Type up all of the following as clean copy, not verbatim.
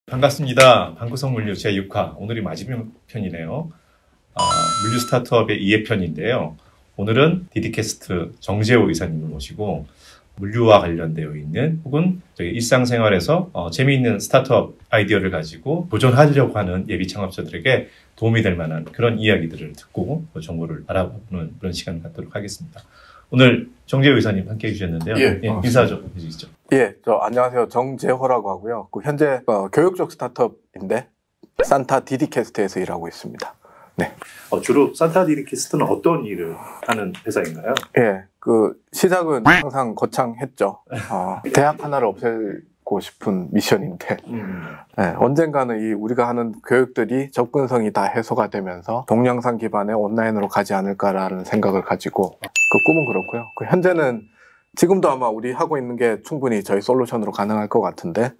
반갑습니다. 방구석 물류 제6화 오늘이 마지막 편이네요. 물류 스타트업의 2회편인데요. 오늘은 디디캐스트 정재호 이사님을 모시고 물류와 관련되어 있는 혹은 저희 일상생활에서 재미있는 스타트업 아이디어를 가지고 도전하려고 하는 예비 창업자들에게 도움이 될 만한 그런 이야기들을 듣고 정보를 알아보는 그런 시간을 갖도록 하겠습니다. 오늘 정재호 이사님 함께 해주셨는데요. 인사 좀 해주시죠. 안녕하세요. 정재호라고 하고요. 현재 교육적 스타트업인데 산타 디디캐스트에서 일하고 있습니다. 네. 주로 산타 디디캐스트는 어떤 일을 하는 회사인가요? 시작은 항상 거창했죠. 대학 하나를 없애고 싶은 미션인데 언젠가는 우리가 하는 교육들이 접근성이 다 해소가 되면서 동영상 기반의 온라인으로 가지 않을까라는 생각을 가지고 그 꿈은 그렇고요. 현재는 지금도 아마 우리 하고 있는 게 충분히 저희 솔루션으로 가능할 것 같은데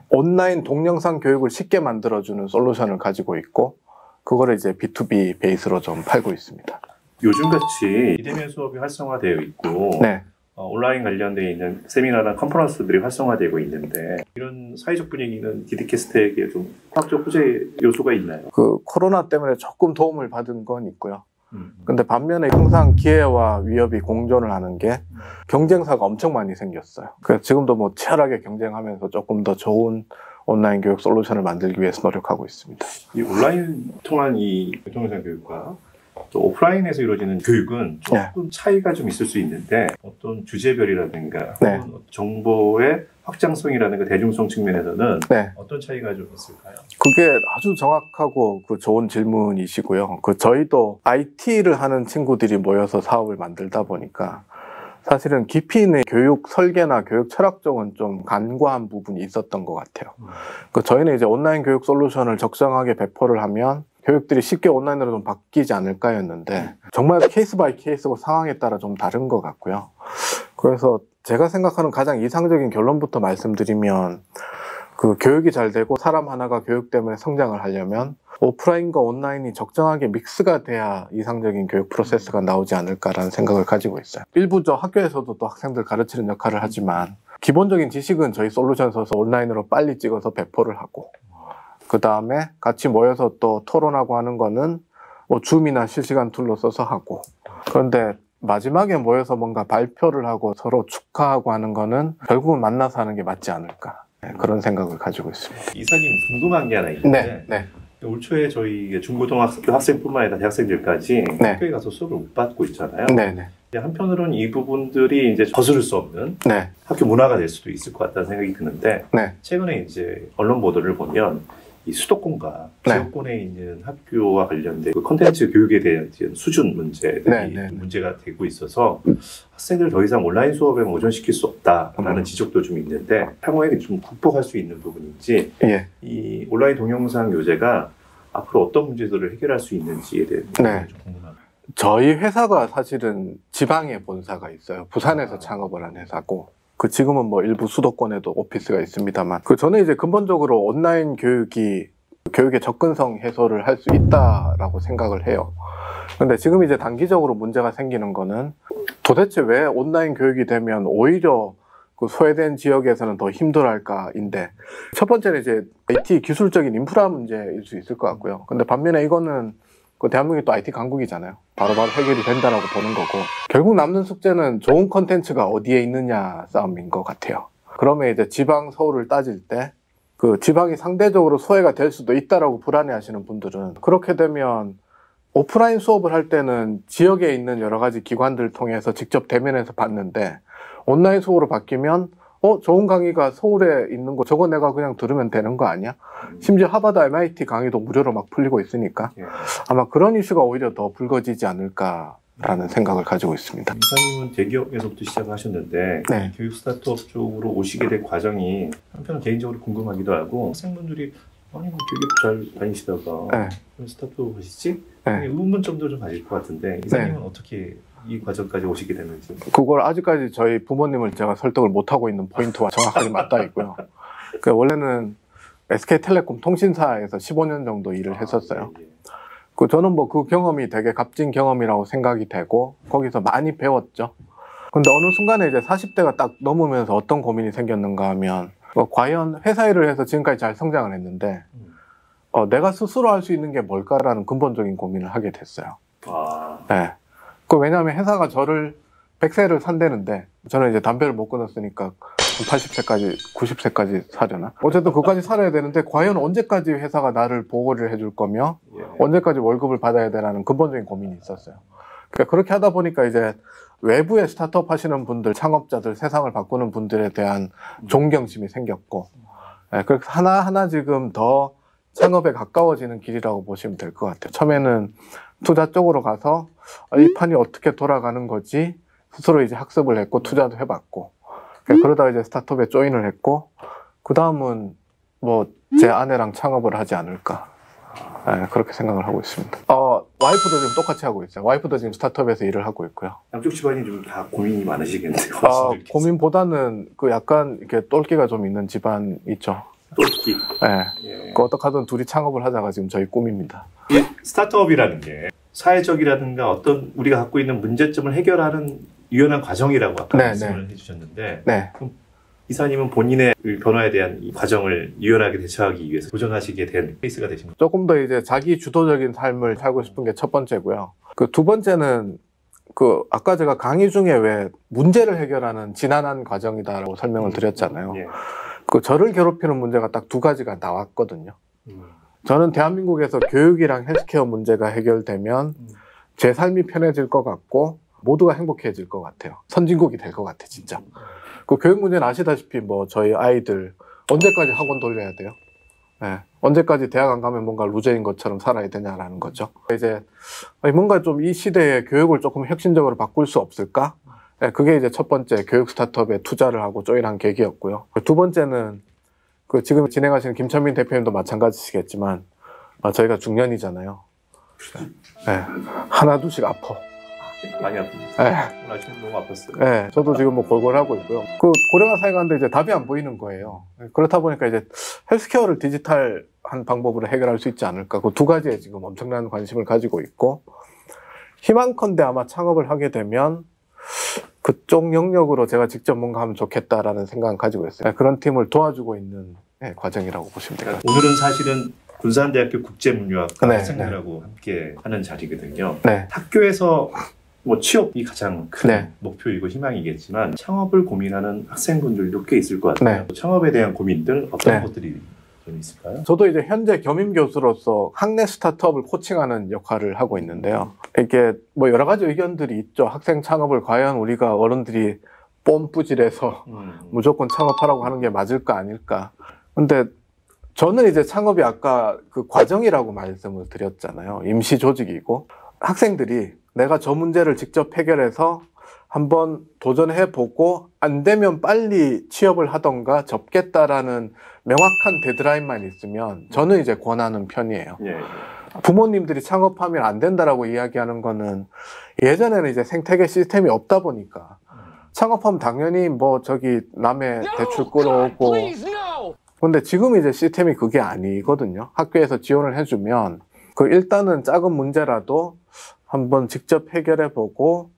온라인 동영상 교육을 쉽게 만들어주는 솔루션을 가지고 있고 그거를 이제 B2B 베이스로 좀 팔고 있습니다. 요즘같이 비대면 수업이 활성화되어 있고 온라인 관련되어 있는 세미나나 컨퍼런스들이 활성화되고 있는데 이런 사회적 분위기는 디디캐스트에게 좀 화학적 호재 요소가 있나요? 코로나 때문에 조금 도움을 받은 건 있고요. 근데 반면에 항상 기회와 위협이 공존을 하는 게 경쟁사가 엄청 많이 생겼어요. 그래서 지금도 치열하게 경쟁하면서 조금 더 좋은 온라인 교육 솔루션을 만들기 위해서 노력하고 있습니다. 이 온라인 통한 이 동영상 교육과 또 오프라인에서 이루어지는 교육은 조금 차이가 좀 있을 수 있는데 어떤 주제별이라든가 정보의 확장성이라든가 대중성 측면에서는 어떤 차이가 좀 있을까요? 그게 아주 정확하고 좋은 질문이시고요. 저희도 IT를 하는 친구들이 모여서 사업을 만들다 보니까 사실은 깊이 있는 교육 설계나 교육 철학 쪽은 좀 간과한 부분이 있었던 것 같아요. 저희는 이제 온라인 교육 솔루션을 적정하게 배포를 하면 교육들이 쉽게 온라인으로 좀 바뀌지 않을까였는데 정말 케이스 바이 케이스고 상황에 따라 좀 다른 것 같고요. 그래서 제가 생각하는 가장 이상적인 결론부터 말씀드리면 교육이 잘 되고 사람 하나가 교육 때문에 성장을 하려면 오프라인과 온라인이 적정하게 믹스가 돼야 이상적인 교육 프로세스가 나오지 않을까라는 생각을 가지고 있어요. 일부 학교에서도 또 학생들 가르치는 역할을 하지만 기본적인 지식은 저희 솔루션 써서 온라인으로 빨리 찍어서 배포를 하고 그 다음에 같이 모여서 또 토론하고 하는 거는 줌이나 실시간 툴로 써서 하고 그런데 마지막에 모여서 뭔가 발표를 하고 서로 축하하고 하는 거는 결국은 만나서 하는 게 맞지 않을까 그런 생각을 가지고 있습니다. 이사님 궁금한 게 하나 있는데 올 초에 저희 중고등학교 학생뿐만 아니라 대학생들까지 학교에 가서 수업을 못 받고 있잖아요. 한편으로는 이 부분들이 이제 거스를 수 없는 학교 문화가 될 수도 있을 것 같다는 생각이 드는데 최근에 이제 언론 보도를 보면 이 수도권과 지역권에 있는 학교와 관련된 콘텐츠 교육에 대한 수준 문제들이 문제가 되고 있어서 학생들 더 이상 온라인 수업에 의존시킬 수 없다라는 지적도 좀 있는데 향후에 좀 극복할 수 있는 부분인지 이 온라인 동영상 교재가 앞으로 어떤 문제들을 해결할 수 있는지에 대해 좀 궁금합니다. 저희 회사가 사실은 지방에 본사가 있어요. 부산에서 창업을 한 회사고 지금은 일부 수도권에도 오피스가 있습니다만 저는 이제 근본적으로 온라인 교육의 접근성 해소를 할 수 있다라고 생각을 해요. 근데 지금 이제 단기적으로 문제가 생기는 거는 도대체 왜 온라인 교육이 되면 오히려 소외된 지역에서는 더 힘들어할까인데 첫 번째는 이제 IT 기술적인 인프라 문제일 수 있을 것 같고요. 근데 반면에 이거는 대한민국이 또 IT 강국이잖아요. 바로바로 해결이 된다라고 보는 거고 결국 남는 숙제는 좋은 컨텐츠가 어디에 있느냐 싸움인 것 같아요. 그러면 이제 지방 서울을 따질 때 지방이 상대적으로 소외가 될 수도 있다라고 불안해하시는 분들은 그렇게 되면 오프라인 수업을 할 때는 지역에 있는 여러 가지 기관들 통해서 직접 대면해서 봤는데 온라인 수업으로 바뀌면 좋은 강의가 서울에 있는 거 저거 내가 그냥 들으면 되는 거 아니야? 심지어 하버드 MIT 강의도 무료로 막 풀리고 있으니까 아마 그런 이슈가 오히려 더 불거지지 않을까라는 생각을 가지고 있습니다. 이사님은 대기업에서부터 시작하셨는데 교육 스타트업 쪽으로 오시게 된 과정이 한편은 개인적으로 궁금하기도 하고 학생분들이 아니 대기업 잘 다니시다가 스타트업 하시지? 의문점도 좀 가질 것 같은데 이사님은 어떻게 이 과정까지 오시게 됐는지. 그걸 아직까지 저희 부모님을 제가 설득을 못하고 있는 포인트와 정확하게 맞닿아 있고요. 원래는 SK텔레콤 통신사에서 15년 정도 일을 했었어요. 저는 그 경험이 되게 값진 경험이라고 생각이 되고 거기서 많이 배웠죠. 근데 어느 순간에 이제 40대가 딱 넘으면서 어떤 고민이 생겼는가 하면 과연 회사 일을 해서 지금까지 잘 성장을 했는데 내가 스스로 할 수 있는 게 뭘까라는 근본적인 고민을 하게 됐어요. 네. 왜냐하면 회사가 저를 100세를 산대는데 저는 이제 담배를 못 끊었으니까 80세까지 90세까지 사려나? 어쨌든 그까지 살아야 되는데 과연 언제까지 회사가 나를 보호를 해줄 거며 언제까지 월급을 받아야 되라는 근본적인 고민이 있었어요. 그러니까 그렇게 하다 보니까 이제 외부에 스타트업 하시는 분들, 창업자들, 세상을 바꾸는 분들에 대한 존경심이 생겼고 그래서 하나하나 지금 더 창업에 가까워지는 길이라고 보시면 될 것 같아요. 처음에는 투자 쪽으로 가서 이 판이 어떻게 돌아가는 거지 스스로 이제 학습을 했고 투자도 해봤고 그러다가 이제 스타트업에 조인을 했고 그 다음은 뭐 제 아내랑 창업을 하지 않을까 그렇게 생각을 하고 있습니다. 와이프도 지금 똑같이 하고 있어요. 와이프도 지금 스타트업에서 일을 하고 있고요. 양쪽 집안이 좀 다 고민이 많으시겠네요. 고민보다는 약간 이렇게 똘끼가 좀 있는 집안 있죠. 똘끼. 네. 어떻게 하든 둘이 창업을 하자가 지금 저희 꿈입니다. 이 스타트업이라는 게 사회적이라든가 어떤 우리가 갖고 있는 문제점을 해결하는 유연한 과정이라고 아까 말씀을 해주셨는데 그럼 이사님은 본인의 변화에 대한 이 과정을 유연하게 대처하기 위해서 도전하시게 된 케이스가 되신 거죠? 조금 더 이제 자기 주도적인 삶을 살고 싶은 게 첫 번째고요. 두 번째는 아까 제가 강의 중에 왜 문제를 해결하는 지난한 과정이다라고 설명을 드렸잖아요. 저를 괴롭히는 문제가 딱 두 가지가 나왔거든요. 저는 대한민국에서 교육이랑 헬스케어 문제가 해결되면 제 삶이 편해질 것 같고 모두가 행복해질 것 같아요. 선진국이 될 것 같아 진짜. 교육 문제는 아시다시피 뭐 저희 아이들 언제까지 학원 돌려야 돼요? 언제까지 대학 안 가면 뭔가 루저인 것처럼 살아야 되냐라는 거죠. 이제 뭔가 좀 이 시대의 교육을 조금 혁신적으로 바꿀 수 없을까? 그게 이제 첫 번째 교육 스타트업에 투자를 하고 조인한 계기였고요. 두 번째는 지금 진행하시는 김천민 대표님도 마찬가지시겠지만 저희가 중년이잖아요. 하나 둘씩 아파. 많이 아픕니다. 오늘 아침에 너무 아팠어요. 저도 지금 뭐 골골하고 있고요. 고령화 사회 가는데 이제 답이 안 보이는 거예요. 그렇다 보니까 이제 헬스케어를 디지털한 방법으로 해결할 수 있지 않을까. 두 가지에 지금 엄청난 관심을 가지고 있고 희망컨대 아마 창업을 하게 되면 그쪽 영역으로 제가 직접 뭔가 하면 좋겠다라는 생각을 가지고 있어요. 그런 팀을 도와주고 있는 과정이라고 보시면 됩니다. 오늘은 사실은 군산대학교 국제문유학과 학생들하고 함께 하는 자리거든요. 학교에서 뭐 취업이 가장 큰 목표이고 희망이겠지만 창업을 고민하는 학생분들도 꽤 있을 것 같아요. 창업에 대한 고민들 어떤 것들이 좀 있을까요? 저도 이제 현재 겸임 교수로서 학내 스타트업을 코칭하는 역할을 하고 있는데요. 이게 뭐 여러 가지 의견들이 있죠. 학생 창업을 과연 우리가 어른들이 뽐뿌질해서 무조건 창업하라고 하는 게 맞을까 아닐까. 근데 저는 이제 창업이 아까 과정이라고 말씀을 드렸잖아요. 임시 조직이고 학생들이 내가 저 문제를 직접 해결해서 한번 도전해보고 안 되면 빨리 취업을 하던가 접겠다라는 명확한 데드라인만 있으면 저는 이제 권하는 편이에요. 부모님들이 창업하면 안 된다라고 이야기하는 거는 예전에는 이제 생태계 시스템이 없다 보니까 창업하면 당연히 뭐 남의 대출 끌어오고 근데 지금 이제 시스템이 그게 아니거든요. 학교에서 지원을 해주면 일단은 작은 문제라도 한번 직접 해결해보고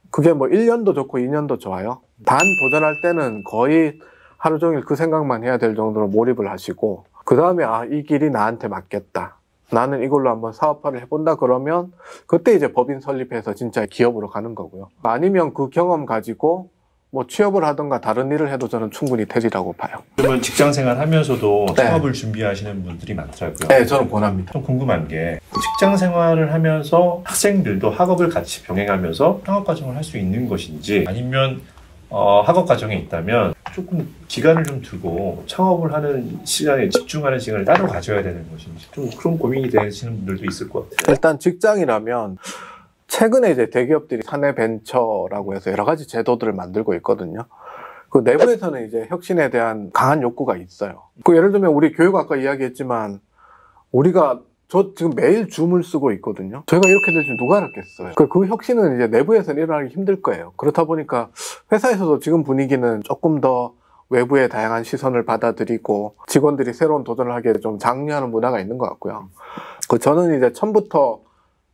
그게 뭐 1년도 좋고 2년도 좋아요. 단 도전할 때는 거의 하루 종일 그 생각만 해야 될 정도로 몰입을 하시고 그 다음에 이 길이 나한테 맞겠다. 나는 이걸로 한번 사업화를 해본다 그러면 그때 이제 법인 설립해서 진짜 기업으로 가는 거고요. 아니면 그 경험 가지고 뭐 취업을 하던가 다른 일을 해도 저는 충분히 되리라고 봐요. 그러면 직장 생활 하면서도 창업을 준비하시는 분들이 많더라고요. 저는 권합니다. 좀 궁금한 게 직장 생활을 하면서 학생들도 학업을 같이 병행하면서 창업 과정을 할 수 있는 것인지 아니면 학업 과정에 있다면 조금 기간을 좀 두고 창업을 하는 시간에 집중하는 시간을 따로 가져야 되는 것인지 좀 그런 고민이 되시는 분들도 있을 것 같아요. 일단 직장이라면 최근에 이제 대기업들이 사내 벤처라고 해서 여러 가지 제도들을 만들고 있거든요. 내부에서는 이제 혁신에 대한 강한 욕구가 있어요. 예를 들면 우리 교육학과 이야기했지만 저 지금 매일 줌을 쓰고 있거든요. 저희가 이렇게 될 줄 누가 알았겠어요. 그 혁신은 이제 내부에서는 일어나기 힘들 거예요. 그렇다 보니까 회사에서도 지금 분위기는 조금 더 외부의 다양한 시선을 받아들이고 직원들이 새로운 도전을 하기에 좀 장려하는 문화가 있는 것 같고요. 저는 이제 처음부터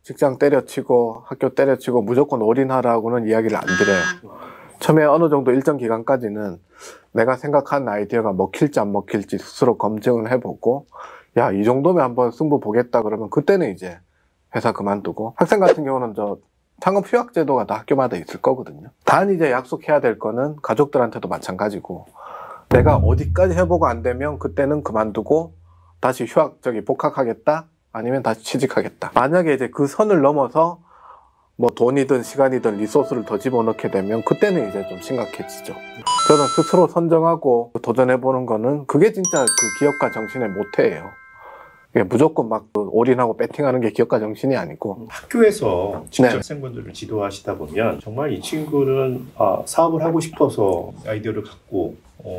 직장 때려치고 학교 때려치고 무조건 올인하라고는 이야기를 안 드려요. 처음에 어느 정도 일정 기간까지는 내가 생각한 아이디어가 먹힐지 안 먹힐지 스스로 검증을 해보고, 야, 이 정도면 한번 승부 보겠다 그러면 그때는 이제 회사 그만두고, 학생 같은 경우는 창업 휴학 제도가 다 학교마다 있을 거거든요. 단 이제 약속해야 될 거는 가족들한테도 마찬가지고, 내가 어디까지 해보고 안 되면 그때는 그만두고 다시 복학하겠다, 아니면 다시 취직하겠다. 만약에 이제 그 선을 넘어서 뭐 돈이든 시간이든 리소스를 더 집어넣게 되면 그때는 이제 좀 심각해지죠. 저는 스스로 선정하고 도전해보는 거는 그게 진짜 그 기업가 정신의 모태예요. 무조건 막 올인하고 배팅하는 게 기업가 정신이 아니고. 학교에서 직접 학생분들을 지도하시다 보면 정말 이 친구는 사업을 하고 싶어서 아이디어를 갖고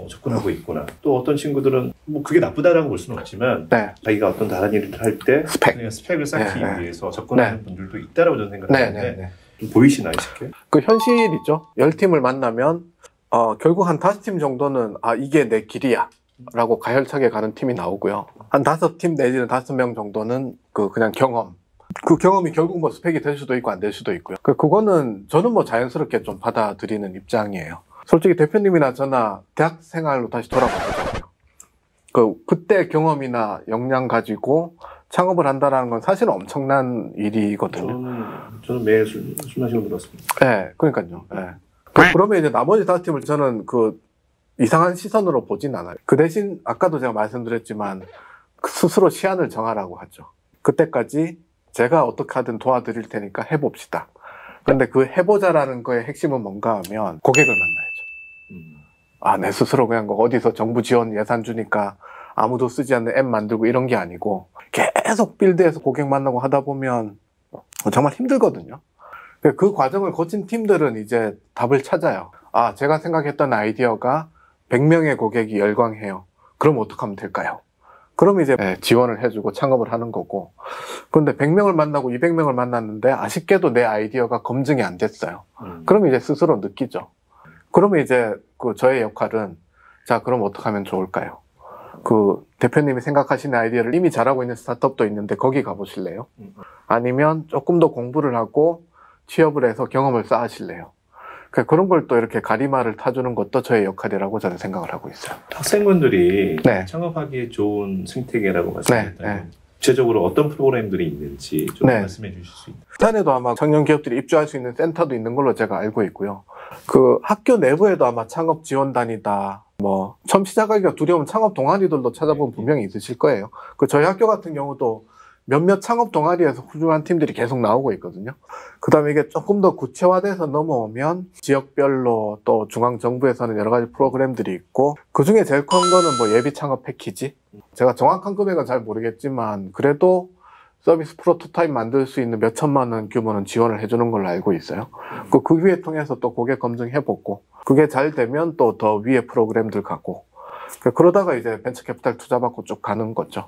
접근하고 있구나. 또 어떤 친구들은 뭐 그게 나쁘다라고 볼 수는 없지만 자기가 어떤 다른 일을 할 때 스펙을 쌓기 위해서 접근하는 분들도 있다라고 저는 생각하는데 좀 보이시나요, 쉽게? 그 현실이죠. 10팀을 만나면 결국 한 5팀 정도는 이게 내 길이야 라고 가열차게 가는 팀이 나오고요. 한 5팀 내지는 5명 정도는 그냥 경험. 그 경험이 결국 뭐 스펙이 될 수도 있고 안 될 수도 있고요. 그거는 저는 뭐 자연스럽게 좀 받아들이는 입장이에요. 솔직히 대표님이나 저나 대학 생활로 다시 돌아가보자고요. 그때 경험이나 역량 가지고 창업을 한다는 건 사실은 엄청난 일이거든요. 저는 매일 술 마시고 들었습니다. 네, 그러니까요. 네. 그러면 이제 나머지 5팀을 저는 이상한 시선으로 보진 않아요. 그 대신 아까도 제가 말씀드렸지만 스스로 시한을 정하라고 하죠. 그때까지 제가 어떻게 하든 도와드릴 테니까 해봅시다. 그런데 그 해보자라는 거의 핵심은 뭔가 하면 고객을 만나야죠. 내 스스로 그냥 어디서 정부 지원 예산 주니까 아무도 쓰지 않는 앱 만들고 이런 게 아니고 계속 빌드해서 고객 만나고 하다 보면 정말 힘들거든요. 그 과정을 거친 팀들은 이제 답을 찾아요. 제가 생각했던 아이디어가 100명의 고객이 열광해요. 그럼 어떻게 하면 될까요? 그럼 이제 지원을 해주고 창업을 하는 거고. 그런데 100명을 만나고 200명을 만났는데 아쉽게도 내 아이디어가 검증이 안 됐어요. 그럼 이제 스스로 느끼죠. 그러면 이제 저의 역할은 자, 그럼 어떻게 하면 좋을까요? 대표님이 생각하시는 아이디어를 이미 잘하고 있는 스타트업도 있는데 거기 가보실래요? 아니면 조금 더 공부를 하고 취업을 해서 경험을 쌓으실래요? 그런 걸 또 이렇게 가리마를 타주는 것도 저의 역할이라고 저는 생각을 하고 있어요. 학생분들이 창업하기에 좋은 생태계라고 말씀하셨다면 구체적으로 어떤 프로그램들이 있는지 좀 말씀해 주실 수 있나요? 부산에도 아마 청년 기업들이 입주할 수 있는 센터도 있는 걸로 제가 알고 있고요. 학교 내부에도 아마 창업 지원단이다, 처음 시작하기가 두려운 창업 동아리들도 찾아보면 분명히 있으실 거예요. 저희 학교 같은 경우도 몇몇 창업 동아리에서 훌륭한 팀들이 계속 나오고 있거든요. 그 다음에 이게 조금 더 구체화돼서 넘어오면 지역별로 또 중앙정부에서는 여러 가지 프로그램들이 있고, 그 중에 제일 큰 거는 예비 창업 패키지. 제가 정확한 금액은 잘 모르겠지만 그래도 서비스 프로토타입 만들 수 있는 몇 천만 원 규모는 지원을 해주는 걸로 알고 있어요. 그 위에 통해서 또 고객 검증해보고, 그게 잘 되면 또 더 위에 프로그램들 가고, 그러다가 이제 벤처 캐피탈 투자받고 쭉 가는 거죠.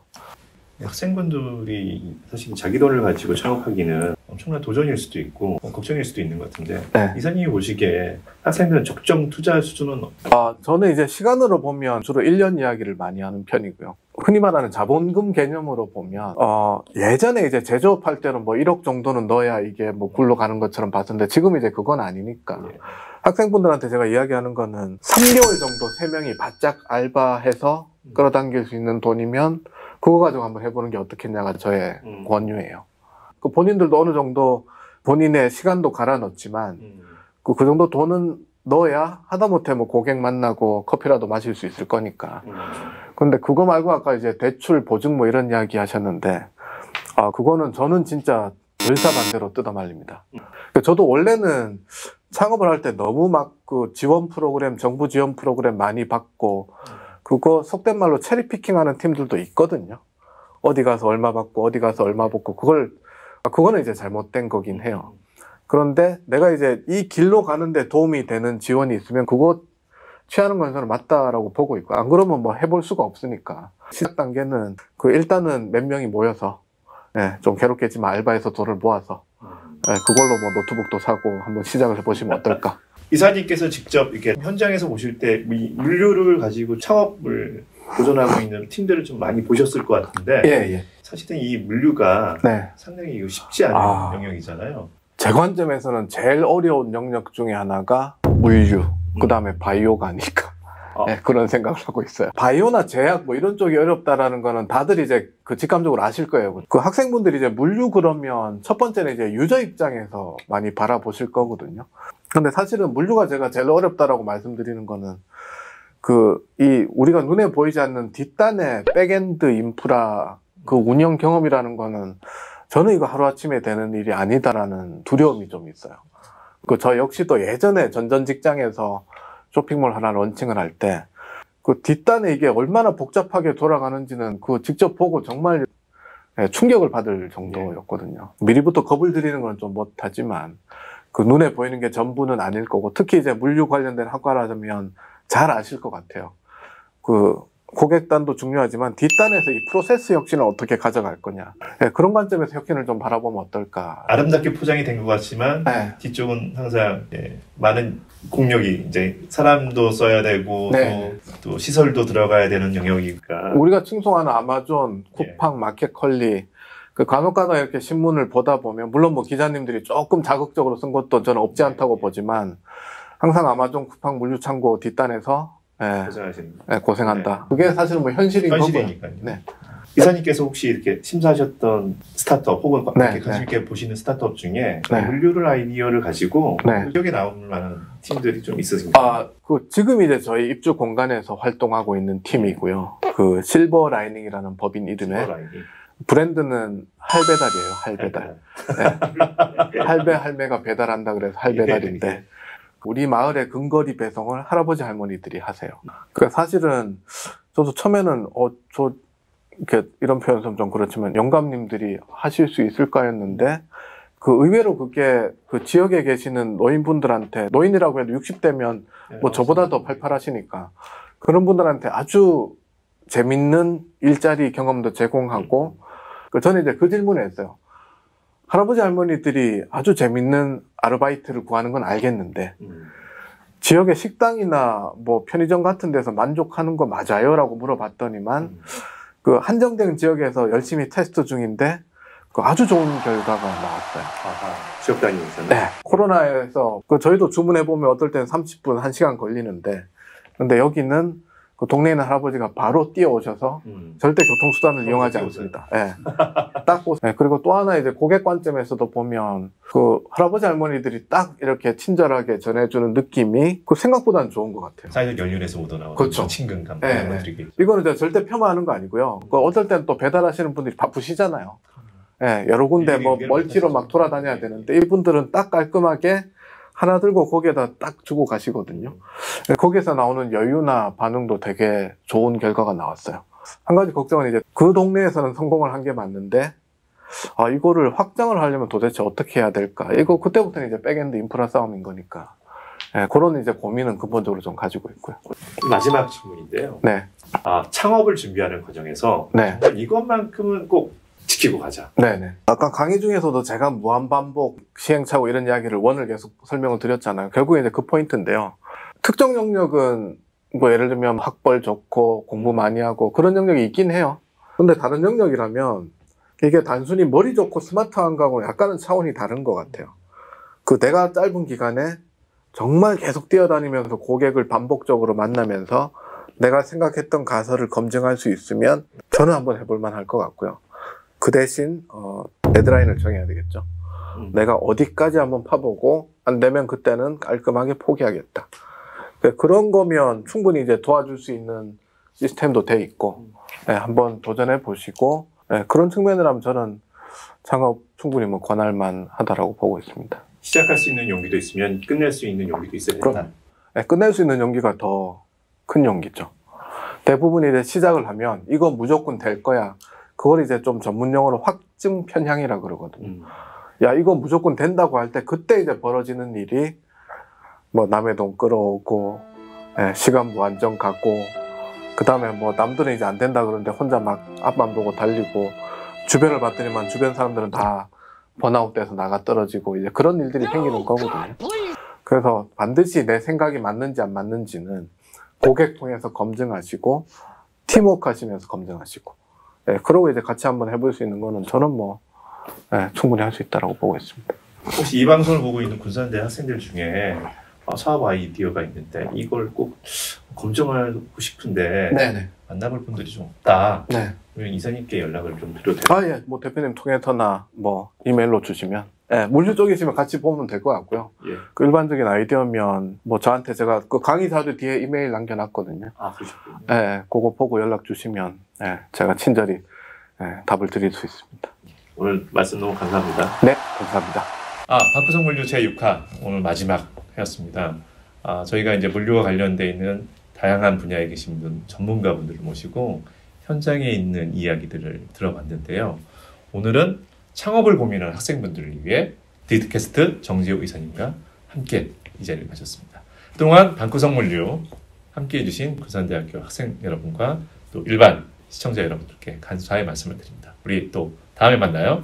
학생분들이 사실 자기 돈을 가지고 창업하기는 엄청난 도전일 수도 있고 걱정일 수도 있는 것 같은데, 이사님이 보시기에 학생들은 적정 투자 수준은 저는 이제 시간으로 보면 주로 1년 이야기를 많이 하는 편이고요. 흔히 말하는 자본금 개념으로 보면 예전에 이제 제조업할 때는 1억 정도는 넣어야 이게 굴러가는 것처럼 봤었는데 지금 이제 그건 아니니까 학생분들한테 제가 이야기하는 거는 3개월 정도 3명이 바짝 알바해서 끌어당길 수 있는 돈이면 그거 가지고 한번 해보는 게 어떻겠냐가 저의 권유예요. 본인들도 어느 정도 본인의 시간도 갈아 넣지만 그 정도 돈은 넣어야 하다못해 고객 만나고 커피라도 마실 수 있을 거니까. 근데 그거 말고 아까 이제 대출 보증 이런 이야기 하셨는데 그거는 저는 진짜 일사반대로 뜯어말립니다. 저도 원래는 창업을 할 때 너무 지원 프로그램, 정부 지원 프로그램 많이 받고 그거 속된 말로 체리피킹 하는 팀들도 있거든요. 어디 가서 얼마 받고 어디 가서 얼마 받고 그거는 이제 잘못된 거긴 해요. 그런데 내가 이제 이 길로 가는데 도움이 되는 지원이 있으면 그거 취하는 건 저는 맞다라고 보고 있고, 안 그러면 해볼 수가 없으니까. 시작 단계는 일단은 몇 명이 모여서 좀 괴롭겠지만 알바해서 돈을 모아서 그걸로 노트북도 사고 한번 시작을 해보시면 어떨까. 이사님께서 직접 이렇게 현장에서 보실 때 이 물류를 가지고 창업을 도전하고 있는 팀들을 좀 많이 보셨을 것 같은데 사실은 이 물류가 상당히 쉽지 않은 영역이잖아요. 제 관점에서는 제일 어려운 영역 중에 하나가 물류, 그 다음에 바이오가 아닐까. 네, 그런 생각을 하고 있어요. 바이오나 제약 뭐 이런 쪽이 어렵다라는 거는 다들 이제 그 직감적으로 아실 거예요. 그 학생분들이 이제 물류 그러면 첫 번째는 이제 유저 입장에서 많이 바라보실 거거든요. 근데 사실은 물류가 제가 제일 어렵다라고 말씀드리는 거는 우리가 눈에 보이지 않는 뒷단의 백엔드 인프라 그 운영 경험이라는 거는 저는 이거 하루아침에 되는 일이 아니다라는 두려움이 좀 있어요. 저 역시도 예전에 전 직장에서 쇼핑몰 하나 런칭을 할 때 그 뒷단에 이게 얼마나 복잡하게 돌아가는지는 그 직접 보고 정말 충격을 받을 정도였거든요. 미리부터 겁을 들이는 건 좀 못하지만 그 눈에 보이는 게 전부는 아닐 거고, 특히 이제 물류 관련된 학과라면 잘 아실 것 같아요. 그 고객단도 중요하지만 뒷단에서 이 프로세스 혁신을 어떻게 가져갈 거냐. 그런 관점에서 혁신을 좀 바라보면 어떨까. 아름답게 포장이 된 것 같지만 뒤쪽은 항상 많은 공력이 이제 사람도 써야 되고 또 시설도 들어가야 되는 영역이니까. 우리가 칭송하는 아마존, 쿠팡, 마켓컬리 그 간혹가다 이렇게 신문을 보다 보면 물론 뭐 기자님들이 조금 자극적으로 쓴 것도 저는 없지 않다고 보지만 항상 아마존, 쿠팡, 물류창고 뒷단에서 고생한다. 그게 사실은 뭐 현실이니까요. 이사님께서 혹시 이렇게 심사하셨던 스타트업 혹은 이렇게 관심 있게 보시는 스타트업 중에 물류를 아이디어를 가지고 기억에 나올 만한 팀들이 좀 있으신가요? 지금 이제 저희 입주 공간에서 활동하고 있는 팀이고요. 그 실버 라이닝이라는 법인 이름의 브랜드는 할배달이에요. 할배달. 할매가 배달한다 그래서 할배달인데 우리 마을의 근거리 배송을 할아버지 할머니들이 하세요. 그러니까 사실은 저도 처음에는 이렇게 이런 표현 좀 그렇지만 영감님들이 하실 수 있을까 했는데 그 의외로 그게 그 지역에 계시는 노인분들한테, 노인이라고 해도 60대면 뭐 저보다 더 팔팔하시니까 그런 분들한테 아주 재밌는 일자리 경험도 제공하고, 저는 이제 그 질문을 했어요. 할아버지 할머니들이 아주 재밌는 아르바이트를 구하는 건 알겠는데 지역의 식당이나 뭐 편의점 같은 데서 만족하는 거 맞아요? 라고 물어봤더니만 그 한정된 지역에서 열심히 테스트 중인데 그 아주 좋은 결과가 나왔어요. 지역 단위에서는? 네. 코로나에서 저희도 주문해보면 어떨 때는 30분, 1시간 걸리는데 근데 여기는 그 동네에 있는 할아버지가 바로 뛰어오셔서 절대 교통수단을 이용하지 않습니다. 그리고 또 하나 이제 고객 관점에서도 보면 그 할아버지 할머니들이 딱 이렇게 친절하게 전해주는 느낌이 그 생각보다는 좋은 것 같아요. 사회적 연륜에서 묻어나오는 그렇죠. 친근감. 이거는 제가 절대 폄하하는 거 아니고요. 어떨 땐 또 배달하시는 분들이 바쁘시잖아요. 여러 군데 뭐 멀티로 막 돌아다녀야 되는데 이분들은 딱 깔끔하게 하나 들고 거기에다 딱 주고 가시거든요. 거기에서 나오는 여유나 반응도 되게 좋은 결과가 나왔어요. 한 가지 걱정은 이제 그 동네에서는 성공을 한 게 맞는데 이거를 확장을 하려면 도대체 어떻게 해야 될까? 그때부터는 이제 백엔드 인프라 싸움인 거니까. 그런 이제 고민은 근본적으로 좀 가지고 있고요. 마지막 질문인데요. 창업을 준비하는 과정에서 정말 이것만큼은 꼭 지키고 가자. 아까 강의 중에서도 제가 무한반복, 시행착오 이런 이야기를 원을 계속 설명을 드렸잖아요. 결국에 이제 그 포인트인데요. 특정 영역은 뭐 예를 들면 학벌 좋고 공부 많이 하고 그런 영역이 있긴 해요. 근데 다른 영역이라면 이게 단순히 머리 좋고 스마트한 거하고 약간은 차원이 다른 것 같아요. 내가 짧은 기간에 정말 계속 뛰어다니면서 고객을 반복적으로 만나면서 내가 생각했던 가설을 검증할 수 있으면 저는 한번 해볼 만할 것 같고요. 그 대신 데드라인을 정해야 되겠죠. 내가 어디까지 한번 파보고 안 되면 그때는 깔끔하게 포기하겠다. 그런 거면 충분히 이제 도와줄 수 있는 시스템도 돼 있고 한번 도전해 보시고 그런 측면을 하면 저는 창업 충분히 뭐 권할 만하다라고 보고 있습니다. 시작할 수 있는 용기도 있으면 끝낼 수 있는 용기도 있어야 된다. 끝낼 수 있는 용기가 더 큰 용기죠. 대부분 이제 시작을 하면 이거 무조건 될 거야. 그걸 이제 좀 전문 용어로 확증 편향이라 그러거든요. 야, 이거 무조건 된다고 할 때 그때 이제 벌어지는 일이 뭐 남의 돈 끌어오고 시간 무한정 갖고 그 다음에 뭐 남들은 이제 안 된다 그러는데 혼자 막 앞만 보고 달리고 주변을 봤더니만 주변 사람들은 다 번아웃 돼서 나가 떨어지고 이제 그런 일들이 생기는 거거든요. 그래서 반드시 내 생각이 맞는지 안 맞는지는 고객 통해서 검증하시고 팀워크 하시면서 검증하시고 그러고 이제 같이 한번 해볼 수 있는 거는 저는 뭐 충분히 할 수 있다고 보고 있습니다. 혹시 이 방송을 보고 있는 군산대 학생들 중에 사업 아이디어가 있는데 이걸 꼭 검증하고 싶은데 네네. 만나볼 분들이 좀 없다. 네. 이사님께 연락을 좀 드려도 돼요? 예. 뭐 대표님 통해서나 뭐 이메일로 주시면. 예, 물류 쪽이시면 같이 보면 될 것 같고요. 예. 그 일반적인 아이디어면 뭐 저한테 제가 그 강의사도 뒤에 이메일 남겨놨거든요. 아, 그러셨군요. 예, 그거 보고 연락 주시면 예, 제가 친절히 답을 드릴 수 있습니다. 오늘 말씀 너무 감사합니다. 네, 감사합니다. 방구석 물류 제6화 오늘 마지막 회였습니다. 저희가 이제 물류와 관련돼 있는 다양한 분야에 계신 분, 전문가분들을 모시고 현장에 있는 이야기들을 들어봤는데요. 오늘은 창업을 고민하는 학생분들을 위해 디드캐스트 정지호 이사님과 함께 이 자리를 가졌습니다. 그동안 방구석 물류 함께 해주신 부산대학교 학생 여러분과 또 일반 시청자 여러분들께 감사의 말씀을 드립니다. 우리 또 다음에 만나요.